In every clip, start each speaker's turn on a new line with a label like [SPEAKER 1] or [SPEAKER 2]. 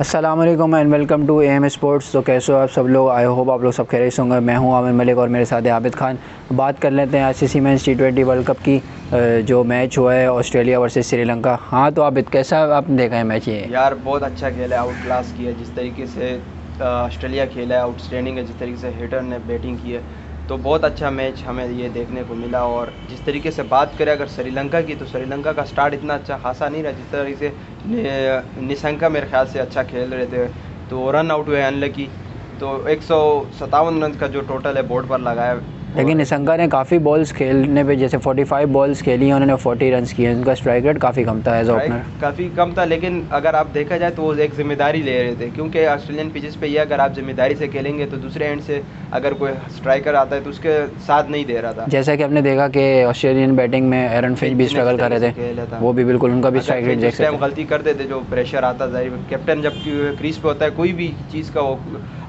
[SPEAKER 1] अस्सलाम वालेकुम and welcome to M sports. तो कैसे हो आप सब लोग? आई होप आप लोग सब खैरियत से होंगे। मैं हूं आमिर मलिक और मेरे साथ है आबिद खान। बात कर लेते हैं आईसीसी मेंस टी20 वर्ल्ड कप की जो मैच हुआ है ऑस्ट्रेलिया वर्सेस श्रीलंका। हाँ तो आबिद, कैसा आपने देखा है मैच? ये
[SPEAKER 2] यार बहुत अच्छा खेला है, आउट क्लास किया जिस तरीके से ऑस्ट्रेलिया खेला है, आउटस्टैंडिंग है जिस तरीके से हिटर ने बैटिंग की है। तो बहुत अच्छा मैच हमें ये देखने को मिला। और जिस तरीके से बात करें अगर श्रीलंका की, तो श्रीलंका का स्टार्ट इतना अच्छा खासा नहीं रहा जिस तरीके से निशंका मेरे ख्याल से अच्छा खेल रहे थे, तो रन आउट हुए अनलकी। तो 157 रन का जो टोटल है बोर्ड पर लगाया।
[SPEAKER 1] लेकिन
[SPEAKER 2] और
[SPEAKER 1] निशंका ने काफ़ी बॉल्स खेलने पे, जैसे 45 बॉल्स खेली हैं उन्होंने, 40 रन किए। उनका स्ट्राइक रेट काफ़ी कम था एज
[SPEAKER 2] स्ट्राइक
[SPEAKER 1] ओपनर।
[SPEAKER 2] काफ़ी कम था, लेकिन अगर आप देखा जाए तो वो एक जिम्मेदारी ले रहे थे, क्योंकि ऑस्ट्रेलियन पिचेस पे ये अगर आप जिम्मेदारी से खेलेंगे तो दूसरे एंड से अगर कोई स्ट्राइकर आता है तो उसके साथ नहीं दे रहा था।
[SPEAKER 1] जैसा कि हमने देखा कि ऑस्ट्रेलियन बैटिंग में एरन फिंच भी
[SPEAKER 2] फिंच ने
[SPEAKER 1] स्ट्रगल
[SPEAKER 2] जिस
[SPEAKER 1] कर
[SPEAKER 2] तरीके
[SPEAKER 1] रहे
[SPEAKER 2] से खेला
[SPEAKER 1] थे,
[SPEAKER 2] था,
[SPEAKER 1] वो भी बिल्कुल उनका भी
[SPEAKER 2] अगर
[SPEAKER 1] स्ट्राइक रेट
[SPEAKER 2] फिंच
[SPEAKER 1] देख
[SPEAKER 2] उस टाइम
[SPEAKER 1] सकते
[SPEAKER 2] गलती करते थे, जो प्रेशर आता था कैप्टन जब क्रीज पे होता है कोई भी चीज़ का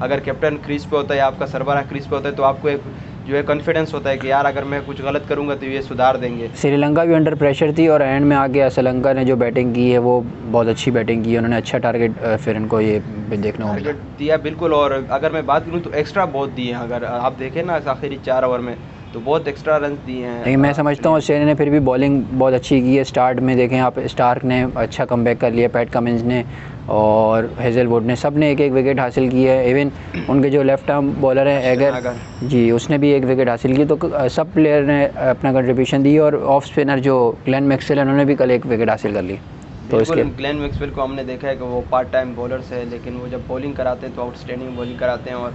[SPEAKER 2] अगर कैप्टन क्रीज पे होता है या आपका सरबराह क्रीज पे होता है तो आपको एक जो है कॉन्फिडेंस होता है कि यार अगर मैं कुछ गलत करूंगा तो ये सुधार देंगे।
[SPEAKER 1] श्रीलंका भी अंडर प्रेशर थी और एंड में आके श्रीलंका ने जो बैटिंग की है वो बहुत अच्छी बैटिंग की है। उन्होंने अच्छा टारगेट फिर इनको ये देखने को मिला।
[SPEAKER 2] टारगेट दिया बिल्कुल। और अगर मैं बात करूँ तो एक्स्ट्रा बहुत दिए हैं, अगर आप देखें ना आखिरी 4 ओवर में तो बहुत एक्स्ट्रा रन दिए हैं
[SPEAKER 1] लेकिन मैं समझता हूँ
[SPEAKER 2] ऑस्ट्रेलिया।
[SPEAKER 1] ऑस्ट्रेलिया ने फिर भी बॉलिंग बहुत अच्छी की है। स्टार्ट में देखें आप, स्टार्क ने अच्छा कमबैक कर लिया, पैट कमिंस ने और हेजलवुड ने, सब ने एक एक विकेट हासिल की है। इवन उनके जो लेफ्ट आर्म बॉलर हैं एगर जी, उसने भी एक विकेट हासिल की। तो सब प्लेयर ने अपना कंट्रीब्यूशन दी और ऑफ स्पिनर जो ग्लेन मैक्सवेल है उन्होंने भी कल एक विकेट हासिल कर ली। तो
[SPEAKER 2] बिल्कुल,
[SPEAKER 1] इसके
[SPEAKER 2] ग्लेन मैक्सवेल को हमने देखा है कि वो पार्ट टाइम बॉलर्स है, लेकिन वो जब बॉलिंग कराते हैं तो आउटस्टैंडिंग बॉलिंग कराते हैं। और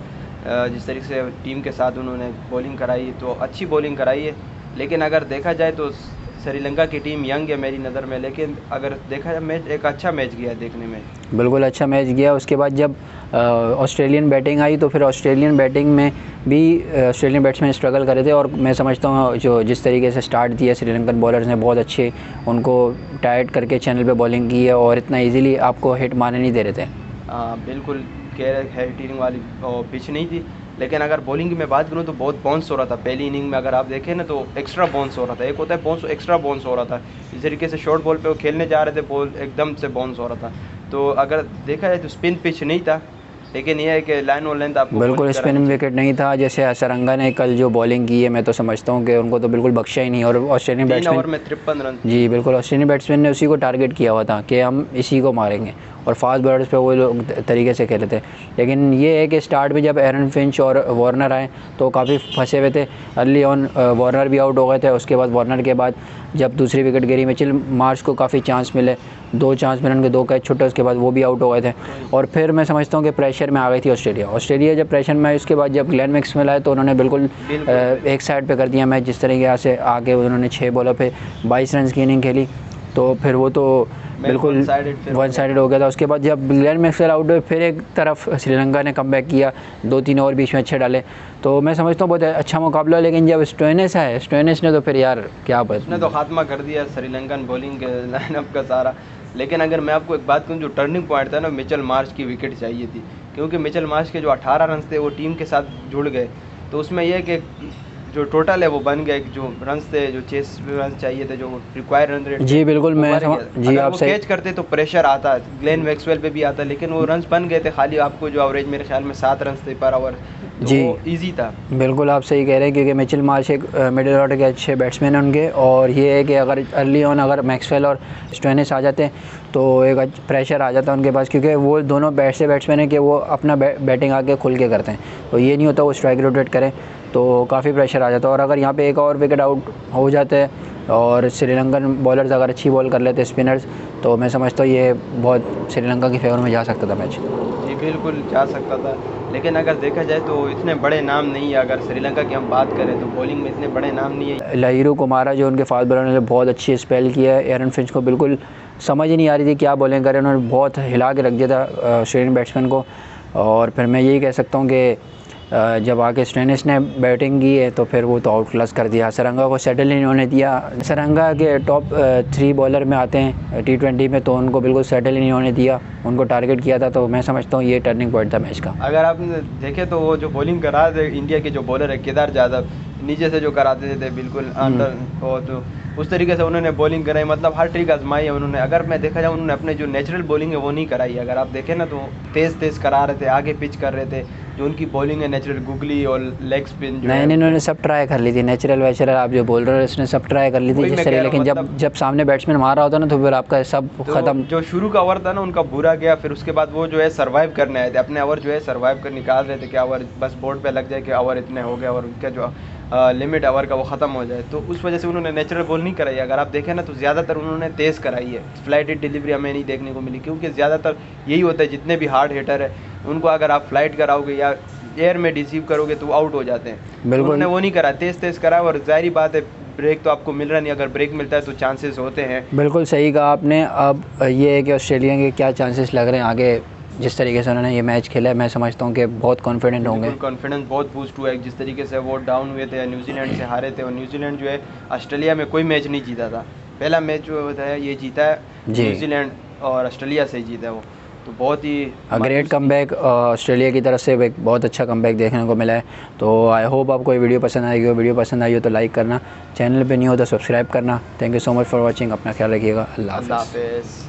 [SPEAKER 2] जिस तरीके से टीम के साथ उन्होंने बॉलिंग कराई तो अच्छी बॉलिंग कराई है। लेकिन अगर देखा जाए तो श्रीलंका की टीम यंग है मेरी नज़र में, लेकिन अगर देखा जाए मैच एक अच्छा मैच गया देखने में।
[SPEAKER 1] बिल्कुल अच्छा मैच गया। उसके बाद जब ऑस्ट्रेलियन बैटिंग आई तो फिर ऑस्ट्रेलियन बैटिंग में भी ऑस्ट्रेलियन बैट्समैन स्ट्रगल कर रहे थे। और मैं समझता हूँ जो जिस तरीके से स्टार्ट दिया श्रीलंकन बॉलर्स ने, बहुत अच्छे उनको टाइट करके चैनल पे बॉलिंग की है और इतना इजीली आपको हिट मारने नहीं दे रहे थे।
[SPEAKER 2] बिल्कुल, हिटिंग वाली पिच नहीं थी। लेकिन अगर बॉलिंग की मैं बात करूँ तो बहुत बाउंस हो रहा था पहली इनिंग में। अगर आप देखें ना तो एक्स्ट्रा बाउंस हो रहा था, एक होता है बाउंस, एक्स्ट्रा बाउंस हो रहा था। इस तरीके से शॉर्ट बॉल पे वो खेलने जा रहे थे, बॉल एकदम से बाउंस हो रहा था। तो अगर देखा जाए तो स्पिन पिच नहीं था, लेकिन यह है कि लाइन और लेंथ आपको
[SPEAKER 1] बिल्कुल
[SPEAKER 2] बॉलिंग
[SPEAKER 1] स्पिन
[SPEAKER 2] करानी चाहिए।
[SPEAKER 1] विकेट नहीं था। जैसे असरंगा ने कल जो बॉलिंग की है, मैं तो समझता हूँ कि उनको तो बिल्कुल बख्शा ही नहीं। और ऑस्ट्रेलियन
[SPEAKER 2] 3
[SPEAKER 1] बैट्समैन,
[SPEAKER 2] ओवर में 53 रन।
[SPEAKER 1] जी बिल्कुल, ऑस्ट्रेलियन बैट्समैन ने उसी को टारगेट किया हुआ था कि हम इसी को मारेंगे और फास्ट बॉलर्स पे वो लोग तरीके से खेले थे। लेकिन ये है कि स्टार्ट में जब एरन फिंच और वार्नर आए तो काफ़ी फंसे हुए थे। अर्ली ऑन वार्नर भी आउट हो गए थे। उसके बाद वार्नर के बाद जब दूसरी विकेट गिरी, मिचेल मार्श को काफ़ी चांस मिले, 2 चांस मिले, उनके 2 कैच छूटे, उसके बाद वो भी आउट हो गए थे। और फिर मैं समझता हूँ कि प्रेशर में आ गई थी ऑस्ट्रेलिया जब प्रेशर में आई, उसके बाद जब ग्लेन मैक्सवेल आए तो उन्होंने बिल्कुल एक साइड पे कर दिया मैच। जिस तरीके से आगे उन्होंने 6 बॉलों पे 22 रन की इनिंग खेली, तो फिर वो तो बिल्कुल वन साइडेड हो गया था। उसके बाद जब ग्लेन मैक्सवेल आउट हुए, फिर एक तरफ श्रीलंका ने कमबैक किया, 2-3 ओवर बीच में अच्छे डाले। तो मैं समझता हूँ बहुत अच्छा मुकाबला। लेकिन जब स्टोइनिस आए, स्टोइनिस ने तो फिर यार क्या
[SPEAKER 2] उसने तो खात्मा कर दिया श्रीलंकन बॉलिंग के लाइनअप का सारा। लेकिन अगर मैं आपको एक बात कहूँ, जो टर्निंग पॉइंट था ना, मिचेल मार्श की विकेट चाहिए थी, क्योंकि मिचेल मार्श के जो 18 रन थे वो टीम के साथ जुड़ गए। तो उसमें यह कि जो टोटल है वो बन गया, जो रन थे, जो 6 रन चाहिए थे, जो रिक्वायर्ड रन रेट,
[SPEAKER 1] जी बिल्कुल, मैं जी
[SPEAKER 2] अगर
[SPEAKER 1] आप
[SPEAKER 2] वो
[SPEAKER 1] सही
[SPEAKER 2] कैच करते तो प्रेशर आता, ग्लेन मैक्सवेल पे भी आता, लेकिन वो रन्स बन गए थे। खाली आपको जो एवरेज मेरे ख्याल में 7 रन थे पर ओवर, तो
[SPEAKER 1] जी
[SPEAKER 2] वो ईजी था।
[SPEAKER 1] बिल्कुल आप सही कह रहे हैं, क्योंकि मिचेल मार्श एक मिडिल ऑर्डर के अच्छे बैट्समैन हैं उनके। और ये है कि अगर अर्ली ऑन अगर मैक्सवेल और स्टोइनिस आ जाते तो एक प्रेशर आ जाता उनके पास, क्योंकि वो दोनों बैट्समैन हैं कि वो अपना बैटिंग आके खुल के करते हैं। तो ये नहीं होता वो स्ट्राइक रोटेट करें तो काफ़ी प्रेशर आ जाता है। और अगर यहाँ पे एक और विकेट आउट हो जाते हैं और श्रीलंकन बॉलर्स अगर अच्छी बॉल कर लेते स्पिनर्स, तो मैं समझता हूँ ये बहुत श्रीलंका की फेवर में जा सकता था मैच।
[SPEAKER 2] जी बिल्कुल जा सकता था, लेकिन अगर देखा जाए तो इतने बड़े नाम नहीं है। अगर श्रीलंका की हम बात करें तो बॉलिंग में इतने बड़े नाम नहीं है।
[SPEAKER 1] लहिरू कुमारा जो उनके फास्ट बॉलर ने बहुत अच्छी स्पेल किया है। एरन फिंच को बिल्कुल समझ ही नहीं आ रही थी क्या बॉलिंग करें, उन्होंने बहुत हिला के रख दिया था ऑस्ट्रेलियन बैट्समैन को। और फिर मैं यही कह सकता हूँ कि जब आके स्टोइनिस ने बैटिंग की है तो फिर वो तो आउट क्लास कर दिया। सरंगा को सेटल ही नहीं दिया। सरंगा के टॉप 3 बॉलर में आते हैं टी20 में, तो उनको बिल्कुल सेटल ही नहीं होने दिया, उनको टारगेट किया था। तो मैं समझता हूँ ये टर्निंग पॉइंट था मैच का।
[SPEAKER 2] अगर आप देखें तो वो जो बॉलिंग करा थे इंडिया के जो बॉलर है केदार जाधव, नीचे से जो कराते थे बिल्कुल अंडर, और जो उस तरीके से उन्होंने बॉलिंग कराई, मतलब हर ट्रिक आजमाई है उन्होंने। अगर मैं देखा जाए उन्होंने अपने जो नेचुरल बॉलिंग है वो नहीं कराई है। अगर आप देखें ना तो तेज़ करा रहे थे, आगे पिच कर रहे थे। जो उनकी बॉलिंग है नेचुरल गुगली और लेग स्पिन जो है,
[SPEAKER 1] नहीं, इन्होंने सब ट्राई कर ली थी, नेचुरल वेचुरल आप जो बोल रहे हो इसने सब ट्राई कर ली थी
[SPEAKER 2] वही
[SPEAKER 1] जिस
[SPEAKER 2] मैं
[SPEAKER 1] तरह,
[SPEAKER 2] कह रहा हूँ,
[SPEAKER 1] लेकिन
[SPEAKER 2] मतलब
[SPEAKER 1] जब सामने बैट्समैन मार रहा होता ना तो फिर आपका सब
[SPEAKER 2] तो
[SPEAKER 1] ख़त्म।
[SPEAKER 2] जो शुरू का ओवर था ना उनका बुरा गया। फिर उसके बाद वो जो है सर्वाइव करने आए थे, अपने ओवर जो है सर्वाइव कर निकाल रहे थे कि ओवर बस बोर्ड पे लग जाए कि ओवर इतने हो गए और उनका जो लिमिट ओवर का वो ख़त्म हो जाए। तो उस वजह से उन्होंने नेचुरल बॉल नहीं कराई। अगर आप देखें ना तो ज़्यादातर उन्होंने तेज़ कराई है, फ्लाइटेड डिलीवरी हमें नहीं देखने को मिली, क्योंकि ज़्यादातर यही होता है जितने भी हार्ड हिटर है उनको अगर आप फ्लाइट कराओगे या एयर में रिसीव करोगे तो आउट हो जाते हैं।
[SPEAKER 1] बिल्कुल।
[SPEAKER 2] उन्होंने वो नहीं करा, तेज़ करा, और जाहिर बात है ब्रेक तो आपको मिल रहा नहीं, अगर ब्रेक मिलता है तो चांसेस होते हैं।
[SPEAKER 1] बिल्कुल सही कहा आपने। अब ये है कि ऑस्ट्रेलिया के क्या चांसेस लग रहे हैं आगे, जिस तरीके से उन्होंने ये मैच खेला है मैं समझता हूँ कि बहुत कॉन्फिडेंट होंगे।
[SPEAKER 2] कॉन्फिडेंस बहुत बूस्ट हुआ है। जिस तरीके से वो डाउन हुए थे, न्यूजीलैंड से हारे थे, और न्यूजीलैंड जो है ऑस्ट्रेलिया में कोई मैच नहीं जीता था। पहला मैच जो है ये जीता है न्यूजीलैंड और ऑस्ट्रेलिया से ही जीता है वो। तो बहुत ही
[SPEAKER 1] ग्रेट कमबैक ऑस्ट्रेलिया की तरफ से, एक बहुत अच्छा कमबैक देखने को मिला है। तो आई होप आपको ये वीडियो पसंद आएगी, वीडियो पसंद आई हो तो लाइक करना, चैनल पे नहीं हो तो सब्सक्राइब करना। Thank you so much for watching. अपना ख्याल रखिएगा। अल्लाह हाफ़िज़।